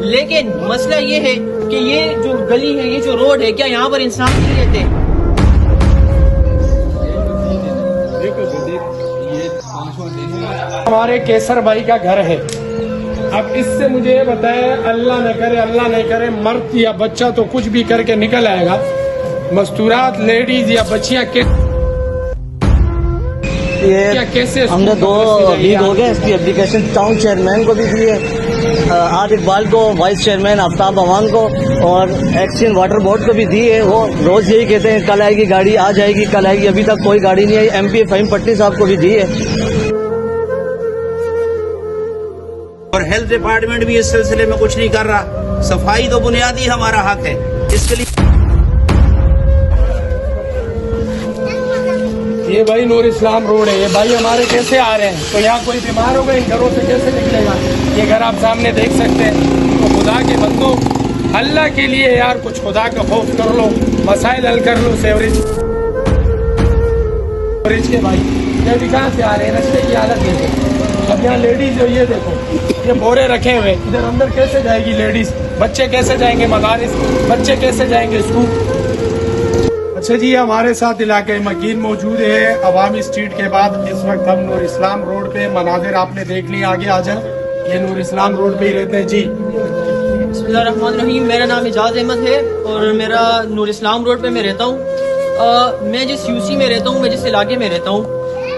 لیکن مسئلہ یہ ہے کہ یہ جو گلی ہے، یہ جو روڈ ہے، کیا یہاں پر انسان نہیں رہتے؟ ہمارے کیسر بھائی کا گھر ہے. اب اس سے مجھے یہ بتائے، اللہ نہ کرے مرد یا بچہ تو کچھ بھی کر کے نکل آئے گا، مستورات لیڈیز یا بچیاں کیسے؟ ہم نے 2 ویک ہو گئے اس کی اپلیکیشن ٹاؤن چیئرمین کو بھی دی ہے، آر اقبال کو، وائس چیئرمین آفتاب عوام کو، اور ایکسچینج واٹر بورڈ کو بھی دی ہے. وہ روز یہی کہتے ہیں کل آئے گی گاڑی، آج آئے گی، کل آئے گی. ابھی تک کوئی گاڑی نہیں آئی. ایم پی فہیم پٹنی صاحب کو بھی دی ہے. اور ہیلتھ ڈپارٹمنٹ بھی اس سلسلے میں کچھ نہیں کر رہا. صفائی تو بنیادی ہمارا حق ہے، اس کے لیے یہ بھائی نور اسلام روڈ ہے. یہ بھائی ہمارے کیسے آ رہے ہیں؟ تو یہاں کوئی بیمار ہوگا، ان گھروں سے کیسے نکلے گا؟ یہ گھر آپ سامنے دیکھ سکتے ہیں. تو خدا کے بندوں، اللہ کے لیے یار کچھ خدا کا خوف کر لو، مسائل حل کر لو. سیوریج کے بھائی یہ بھی کہاں سے آ رہے ہیں؟ رستے کی حالت دیکھو. اب یہاں لیڈیز جو یہ دیکھو، یہ بورے رکھے ہوئے، ادھر اندر کیسے جائے گی لیڈیز؟ بچے کیسے جائیں گے مدارس؟ بچے کیسے جائیں گے اسکول؟ اچھا جی، ہمارے ساتھ علاقہ مکین موجود ہے عوامی اسٹریٹ کے بعد. اس وقت ہم نور اسلام روڈ پہ، مناظر آپ نے دیکھ لی. آگے آ جائیں. یہ نور اسلام روڈ پہ ہی رہتے ہیں. جی بسم اللہ الرحمن الرحیم. میرا نام اعجاز احمد ہے اور میرا نور اسلام روڈ پہ میں رہتا ہوں. میں جس یو سی میں رہتا ہوں، میں جس علاقے میں رہتا ہوں،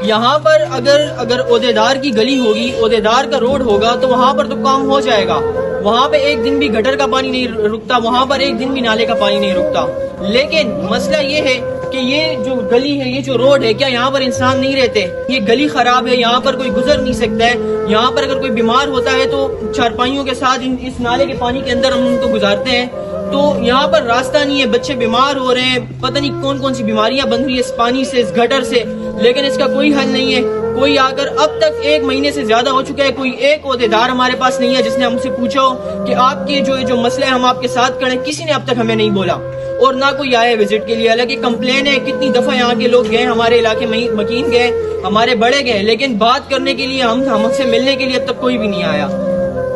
یہاں پر اگر عہدیدار کی گلی ہوگی، عہدیدار کا روڈ ہوگا تو وہاں پر تو کام ہو جائے گا. وہاں پہ ایک دن بھی گٹر کا پانی نہیں رکتا، وہاں پر ایک دن بھی نالے کا پانی نہیں رکتا. لیکن مسئلہ یہ ہے کہ یہ جو گلی ہے، یہ جو روڈ ہے، کیا یہاں پر انسان نہیں رہتے؟ یہ گلی خراب ہے، یہاں پر کوئی گزر نہیں سکتا ہے. یہاں پر اگر کوئی بیمار ہوتا ہے تو چارپائیوں کے ساتھ اس نالے کے پانی کے اندر ہم ان کو گزارتے ہیں. تو یہاں پر راستہ نہیں ہے، بچے بیمار ہو رہے ہیں، پتہ نہیں کون کون سی بیماریاں بن رہی ہے اس پانی سے، اس گٹر سے. لیکن اس کا کوئی حل نہیں ہے. کوئی آ کر اب تک 1 مہینے سے زیادہ ہو چکا ہے، کوئی ایک عہدیدار ہمارے پاس نہیں ہے جس نے ہم سے پوچھا ہو کہ آپ کے جو مسئلہ ہے ہم آپ کے ساتھ کریں. کسی نے اب تک ہمیں نہیں بولا اور نہ کوئی آیا وزٹ کے لیے. حالانکہ کمپلین ہے، کتنی دفعہ یہاں کے لوگ گئے، ہمارے علاقے مکین گئے، ہمارے بڑے گئے، لیکن بات کرنے کے لیے ہم سے ملنے کے لیے اب تک کوئی بھی نہیں آیا.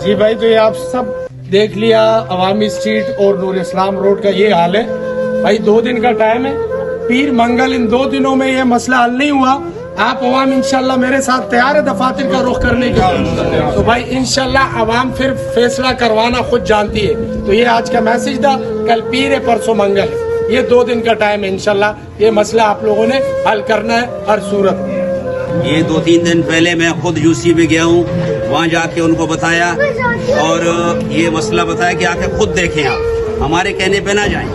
جی بھائی، تو یہ آپ سب دیکھ لیا عوامی اسٹریٹ اور نور اسلام روڈ کا یہ حال ہے. بھائی 2 دن کا ٹائم ہے، پیر منگل، ان 2 دنوں میں یہ مسئلہ حل نہیں ہوا. آپ عوام انشاءاللہ میرے ساتھ تیار ہے دفاتر کا رخ کرنے کے لیے؟ تو بھائی انشاءاللہ عوام پھر فیصلہ کروانا خود جانتی ہے. تو یہ آج کا میسج تھا. کل پیر ہے، پرسوں منگل ہے. یہ 2 دن کا ٹائم ہے. انشاءاللہ یہ مسئلہ آپ لوگوں نے حل کرنا ہے ہر صورت. یہ 2-3 دن پہلے میں خود یو سی میں گیا ہوں، وہاں جا کے ان کو بتایا اور یہ مسئلہ بتایا کہ آ کے خود دیکھیں. آپ ہمارے کہنے پہ نہ جائیں.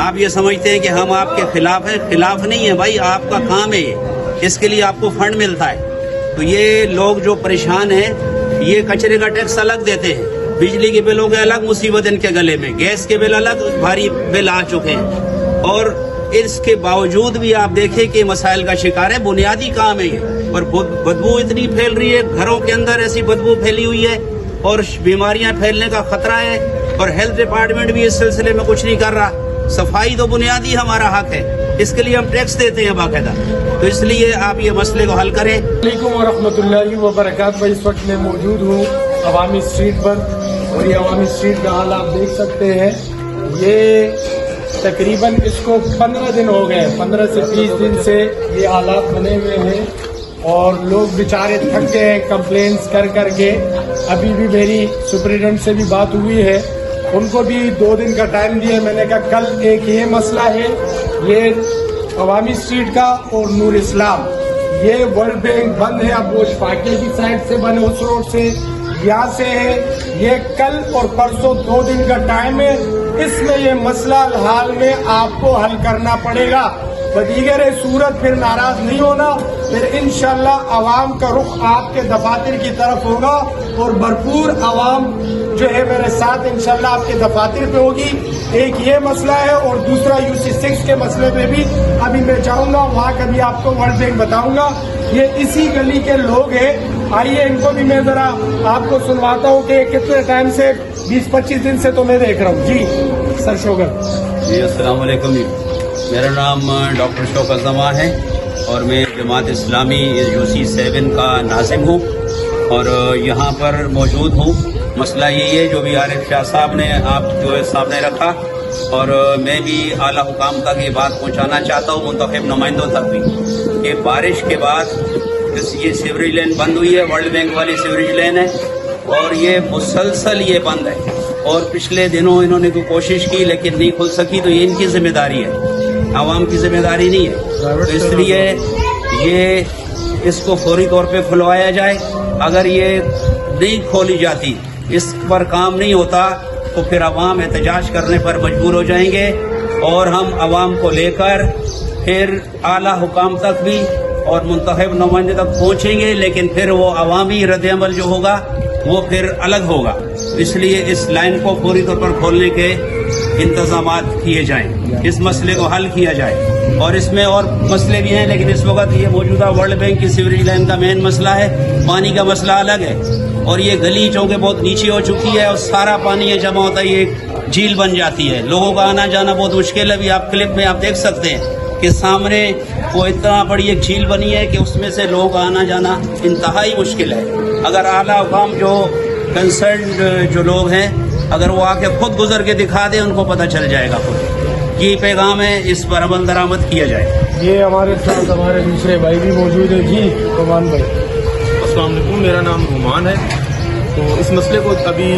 آپ یہ سمجھتے ہیں کہ ہم آپ کے خلاف ہیں، خلاف نہیں ہے بھائی، آپ کا کام ہے یہ، اس کے لیے آپ کو فنڈ ملتا ہے. تو یہ لوگ جو پریشان ہیں، یہ کچرے کا ٹیکس الگ دیتے ہیں، بجلی کے بلوں کے الگ مصیبت ان کے گلے میں، گیس کے بل الگ بھاری بل آ چکے ہیں. اور اس کے باوجود بھی آپ دیکھیں کہ مسائل کا شکار ہے. بنیادی کام ہے یہ، اور بدبو اتنی پھیل رہی ہے، گھروں کے اندر ایسی بدبو پھیلی ہوئی ہے اور بیماریاں پھیلنے کا خطرہ ہے. اور ہیلتھ ڈپارٹمنٹ بھی اس سلسلے میں کچھ نہیں کر رہا. صفائی تو بنیادی ہمارا حق ہے، اس کے لیے ہم ٹیکس دیتے ہیں باقاعدہ. تو اس لیے آپ یہ مسئلے کو حل کریں. السلام علیکم ورحمۃ اللہ وبرکاتہ. اس وقت میں موجود ہوں عوامی اسٹریٹ پر اور یہ عوامی اسٹریٹ کا حال آپ دیکھ سکتے ہیں. یہ تقریباً اس کو 15 دن ہو گئے، 15 سے 20 دن سے یہ حالات بنے ہوئے ہیں اور لوگ بیچارے تھک گئے کمپلینس کر کے. ابھی بھی میری سپرنٹینڈنٹ سے بھی بات ہوئی ہے، ان کو بھی 2 دن کا ٹائم دیا. میں نے کہا کل ایک یہ مسئلہ ہے، یہ عوامی اسٹریٹ کا اور نور اسلام، یہ ورلڈ بینک بند ہے. اب وہ فاقے کی سائڈ سے بنے، اس روڈ سے، یہاں سے ہے. یہ کل اور پرسوں 2 دن کا ٹائم ہے. اس میں یہ مسئلہ حال میں آپ کو حل کرنا پڑے گا. بدیگر صورت پھر ناراض نہیں ہونا. پھر انشاءاللہ عوام کا رخ آپ کے دفاتر کی طرف ہوگا اور بھرپور عوام جو ہے میرے ساتھ انشاءاللہ آپ کے دفاتر پہ ہوگی. ایک یہ مسئلہ ہے اور دوسرا UC6 کے مسئلے پہ بھی ابھی میں چاہوں گا، وہاں کا بھی آپ کو ورلڈ بینک بتاؤں گا. یہ اسی گلی کے لوگ ہیں. آئیے ان کو بھی میں ذرا آپ کو سنواتا ہوں کہ کتنے ٹائم سے، 20-25 دن سے تو میں دیکھ رہا ہوں. جی سر شوگر. جی السلام علیکم. میرا نام ڈاکٹر شوکت زماں ہے اور میں جماعت اسلامی UC7 کا ناظم ہوں. اور یہاں پر موجود ہوں. مسئلہ یہی ہے جو بھی عارف شاہ صاحب نے آپ جو سامنے رکھا, اور میں بھی اعلیٰ حکام تک یہ بات پہنچانا چاہتا ہوں, منتخب نمائندوں تک بھی, کہ بارش کے بعد یہ سیوریج لائن بند ہوئی ہے, ورلڈ بینک والی سیوریج لائن ہے, اور یہ مسلسل یہ بند ہے, اور پچھلے دنوں انہوں نے کوئی کوشش کی لیکن نہیں کھل سکی, تو یہ ان کی ذمہ داری ہے, عوام کی ذمہ داری نہیں ہے. تو اس لیے یہ اس کو فوری طور پہ کھلوایا جائے. اگر یہ نہیں کھولی جاتی, اس پر کام نہیں ہوتا, تو پھر عوام احتجاج کرنے پر مجبور ہو جائیں گے, اور ہم عوام کو لے کر پھر اعلیٰ حکام تک بھی اور منتخب نمائندے تک پہنچیں گے, لیکن پھر وہ عوامی رد عمل جو ہوگا وہ پھر الگ ہوگا. اس لیے اس لائن کو فوری طور پر کھولنے کے انتظامات کیے جائیں, اس مسئلے کو حل کیا جائے. اور اس میں اور مسئلے بھی ہیں, لیکن اس وقت یہ موجودہ ورلڈ بینک کی سیوریج لائن کا مین مسئلہ ہے, پانی کا مسئلہ الگ ہے, اور یہ گلی چونکہ بہت نیچے ہو چکی ہے, اور سارا پانی یہ جمع ہوتا ہے, یہ ایک جھیل بن جاتی ہے, لوگوں کا آنا جانا بہت مشکل ہے. ابھی آپ کلپ میں آپ دیکھ سکتے ہیں کہ سامنے وہ اتنا بڑی ایک جھیل بنی ہے کہ اس میں سے لوگوں کا آنا جانا انتہائی مشکل ہے. اگر اعلیٰ حکام جو کنسرنڈ جو لوگ ہیں, اگر وہ آ کے خود گزر کے دکھا دیں, ان کو پتہ چل جائے گا خود. یہ پیغام ہے, اس پر عمل درآمد کیا جائے. یہ ہمارے ساتھ ہمارے دوسرے بھائی بھی موجود ہیں. جی رومان بھائی. السلام علیکم, میرا نام رومان ہے. تو اس مسئلے کو ابھی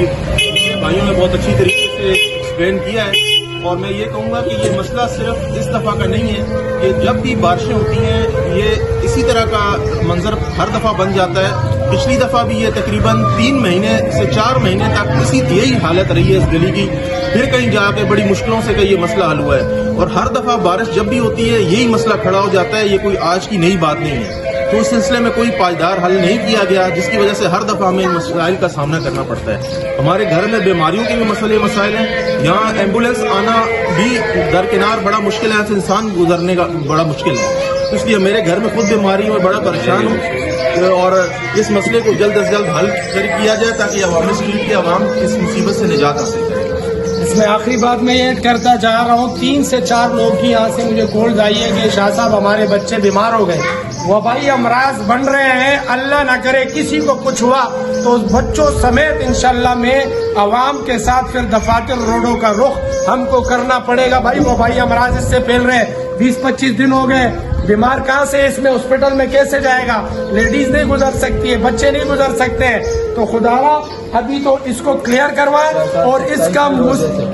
بھائیوں نے بہت اچھی طریقے سے ایکسپلین کیا ہے, اور میں یہ کہوں گا کہ یہ مسئلہ صرف اس دفعہ کا نہیں ہے, کہ جب بھی بارشیں ہوتی ہیں یہ اسی طرح کا منظر ہر دفعہ بن جاتا ہے. پچھلی دفعہ بھی یہ تقریباً 3 مہینے سے 4 مہینے تک یہی حالت رہی ہے اس گلی کی. پھر کہیں جا کے بڑی مشکلوں سے یہ مسئلہ حل ہوا ہے, اور ہر دفعہ بارش جب بھی ہوتی ہے یہی مسئلہ کھڑا ہو جاتا ہے. یہ کوئی آج کی نئی بات نہیں ہے. تو اس سلسلے میں کوئی پائیدار حل نہیں کیا گیا, جس کی وجہ سے ہر دفعہ ہمیں ان مسائل کا سامنا کرنا پڑتا ہے. ہمارے گھر میں بیماریوں کے بھی مسائل ہیں. یہاں ایمبولینس آنا بھی درکنار بڑا مشکل ہے, ایسے انسان گزرنے کا بڑا مشکل ہے. اس لیے میرے گھر میں خود بیماری میں بڑا پریشان ہوں, اور اس مسئلے کو جلد از جلد حل کیا جائے تاکہ عوامی اسٹریٹ کے عوام اس مصیبت سے نجات حاصل کرے. اس میں آخری بات میں یہ کرتا جا رہا ہوں, 3 سے 4 لوگ کی یہاں سے مجھے کالز آئی ہے کہ شاہ صاحب ہمارے بچے بیمار ہو گئے, وبائی امراض بن رہے ہیں, اللہ نہ کرے کسی کو کچھ ہوا تو اس بچوں سمیت انشاءاللہ میں عوام کے ساتھ پھر دفاتر روڈوں کا رخ ہم کو کرنا پڑے گا. بھائی وبائی امراض اس سے پھیل رہے ہیں, 20-25 دن ہو گئے, بیمار کہاں سے اس میں ہاسپٹل میں کیسے جائے گا؟ لیڈیز نہیں گزر سکتی ہے, بچے نہیں گزر سکتے ہیں. تو خدا را ابھی تو اس کو کلیئر کروائے, اور اس کا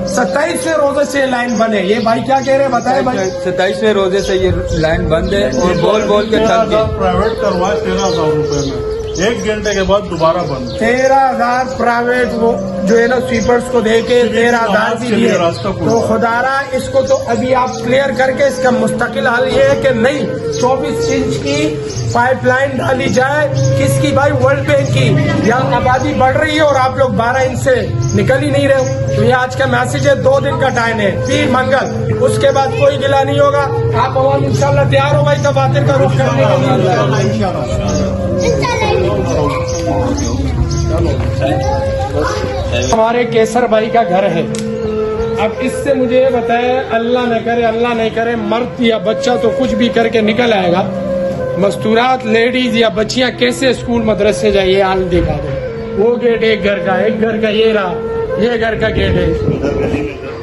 27ویں روزے سے لائن بنے. یہ بھائی کیا کہہ رہے ہیں بتائیں بھائی. 27ویں روزے سے یہ لائن بند ہے, اور بول بول کے تھک گئے. پرائیویٹ کروائے 13,000 روپے میں, 1 گھنٹے کے بعد دوبارہ بند. 13,000 پرائیویٹ وہ جو ہے نا سویپرز کو دے کے 13,000 بھی دیے. تو خدا را اس کو تو ابھی آپ کلیئر کر کے اس کا مستقل حل یہ ہے کہ نہیں 24 انچ کی پائپ لائن ڈالی جائے. کس کی بھائی؟ ورلڈ بینک کی. یہاں آبادی بڑھ رہی ہے اور آپ لوگ 12 انچ سے نکل ہی نہیں رہے. تو یہ آج کا میسج ہے, 2 دن کا ٹائم ہے, پیر منگل, اس کے بعد کوئی گلا نہیں ہوگا. آپ عوام انشاءاللہ تیار ہو بھائی دفاتر کا رخ کرنے کے لیے. ہمارے کیسر بھائی کا گھر ہے. اب اس سے مجھے یہ بتائے, اللہ نہ کرے مرد یا بچہ تو کچھ بھی کر کے نکل آئے گا, مستورات لیڈیز یا بچیاں کیسے اسکول مدرسے جائے, یہ حال دیکھا دو. وہ گیٹ ایک گھر کا یہ رہا, یہ گھر کا گیٹ ہے,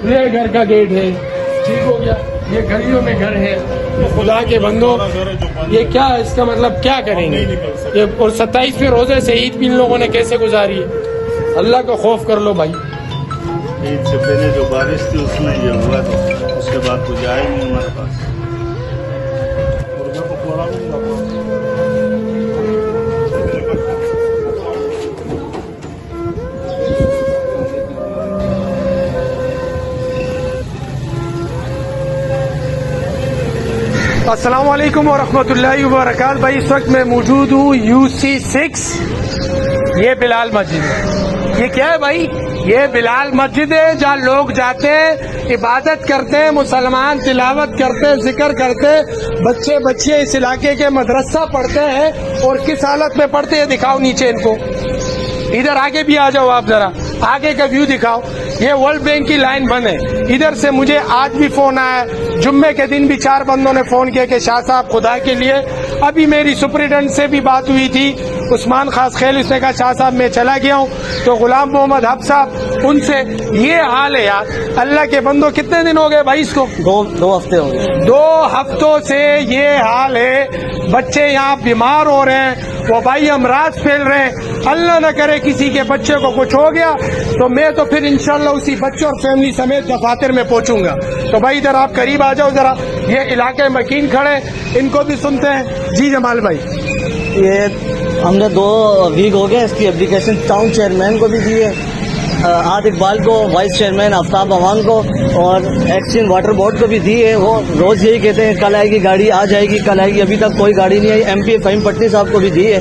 یہ گھر کا گیٹ ہے, ٹھیک ہو گیا. یہ گلیوں میں گھر ہے. خدا کے بندوں, یہ کیا اس کا مطلب کیا کریں گے؟ اور 27ویں روزے سے عید بھی ان لوگوں نے کیسے گزاری ہے؟ اللہ کا خوف کر لو بھائی. عید سے پہلے جو بارش تھی اس میں یہ ہوا, تو اس کے بعد کچھ آئے نہیں ہمارے پاس. السلام علیکم ورحمۃ اللہ وبرکاتہ. بھائی اس وقت میں موجود ہوں UC6, یہ بلال مسجد ہے. یہ کیا ہے بھائی؟ یہ بلال مسجد ہے جہاں لوگ جاتے ہیں, عبادت کرتے ہیں, مسلمان تلاوت کرتے ہیں, ذکر کرتے ہیں, بچے بچے اس علاقے کے مدرسہ پڑھتے ہیں. اور کس حالت میں پڑھتے ہیں دکھاؤ نیچے ان کو. ادھر آگے بھی آ جاؤ, آپ ذرا آگے کا ویو دکھاؤ. یہ ورلڈ بینک کی لائن بند ہے. ادھر سے مجھے آج بھی فون آیا, جمعے کے دن بھی 4 بندوں نے فون کیا کہ شاہ صاحب خدا کے لیے. ابھی میری سپرنٹینڈنٹ سے بھی بات ہوئی تھی, عثمان خاص خیل, اس نے کہا شاہ صاحب میں چلا گیا ہوں. تو غلام محمد حق صاحب, ان سے یہ حال ہے یار, اللہ کے بندو کتنے دن ہو گئے بھائی اس کو؟ 2 ہفتے ہو گئے. 2 ہفتوں سے یہ حال ہے. بچے یہاں بیمار ہو رہے ہیں, وہ بھائی امراض پھیل رہے ہیں. اللہ نہ کرے کسی کے بچے کو کچھ ہو گیا تو میں تو پھر انشاءاللہ اسی بچے اور فیملی سمیت دفاتر میں پہنچوں گا. تو بھائی ادھر آپ قریب آ جاؤ ذرا, یہ علاقے مکین کھڑے, ان کو بھی سنتے ہیں. جی جمال بھائی, یہ ہم نے 2 ویک ہو گئے اس کی اپلیکیشن ٹاؤن چیئرمین کو بھی دی ہے, عاد اقبال کو, وائس چیئرمین آفتاب امان کو, اور ایکسچینج واٹر بورڈ کو بھی دی ہے. وہ روز یہی کہتے ہیں کل آئے گی گاڑی, آج آئے گی, کل آئے گی. ابھی تک کوئی گاڑی نہیں آئی. ایم پی فہیم پٹنی صاحب کو بھی دی ہے.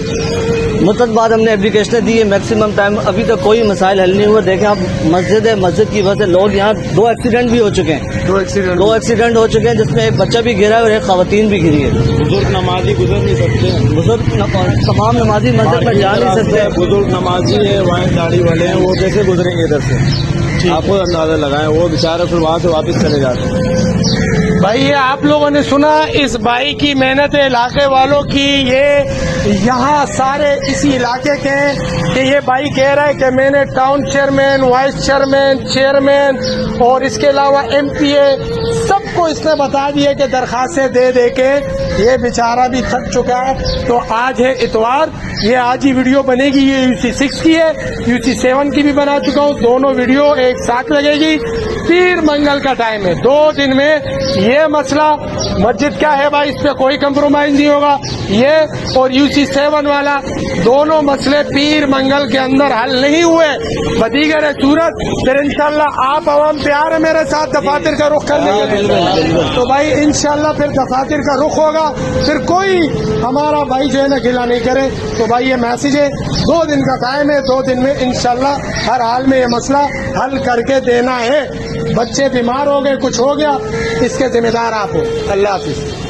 مدت بعد ہم نے اپلیکیشنیں دی ہے, میکسیمم ٹائم ابھی تک کوئی مسائل حل نہیں ہوئے. دیکھیں آپ, مسجد ہے, مسجد کی وجہ سے لوگ یہاں 2 ایکسیڈنٹ بھی ہو چکے ہیں. 2 ایکسیڈنٹ ہو چکے ہیں, جس میں ایک بچہ بھی گرا ہے اور ایک خواتین بھی گری ہے. بزرگ نمازی گزر نہیں سکتے, بزرگ تمام نمازی مسجد میں جا نہیں سکتے. بزرگ نمازی ہے, وہاں گاڑی والے ہیں, وہ کیسے گزریں گے ادھر سے؟ آپ کو اندازہ لگائیں, وہ بیچارے پھر وہاں سے واپس چلے جاتے ہیں. بھائی یہ آپ لوگوں نے سنا اس بھائی کی محنت ہے, علاقے والوں کی. یہ یہاں سارے اسی علاقے کے ہیں کہ یہ بھائی کہہ رہا ہے کہ میں نے town chairman, vice chairman, chairman اور اس کے علاوہ ایم پی اے سب کو اس نے بتا دیا کہ درخواستیں دے دے کے یہ بیچارہ بھی تھک چکا ہے. تو آج ہے اتوار, یہ آج ہی ویڈیو بنے گی. یہ UC6 کی ہے, UC7 کی بھی بنا چکا ہوں. دونوں ویڈیو ایک ساتھ لگے گی. پیر منگل کا ٹائم ہے, 2 دن میں یہ مسئلہ. مسجد کیا ہے بھائی, اس پہ کوئی کمپرومائز نہیں ہوگا. یہ اور UC7 والا دونوں مسئلے پیر منگل کے اندر حل نہیں ہوئے. بدیگر صورت پھر انشاءاللہ آپ عوام تیار ہے میرے ساتھ دفاتر کا رخ کرنے کے لیے؟ تو بھائی انشاءاللہ پھر دفاتر کا رخ ہوگا. پھر کوئی ہمارا بھائی جو ہے نا گلا نہیں کرے. تو بھائی یہ میسج ہے, 2 دن کا ٹائم ہے, 2 دن میں انشاءاللہ ہر حال میں یہ مسئلہ حل کر کے دینا ہے. بچے بیمار ہو گئے, کچھ ہو گیا, اس کے ذمہ دار آپ ہو. اللہ حافظ.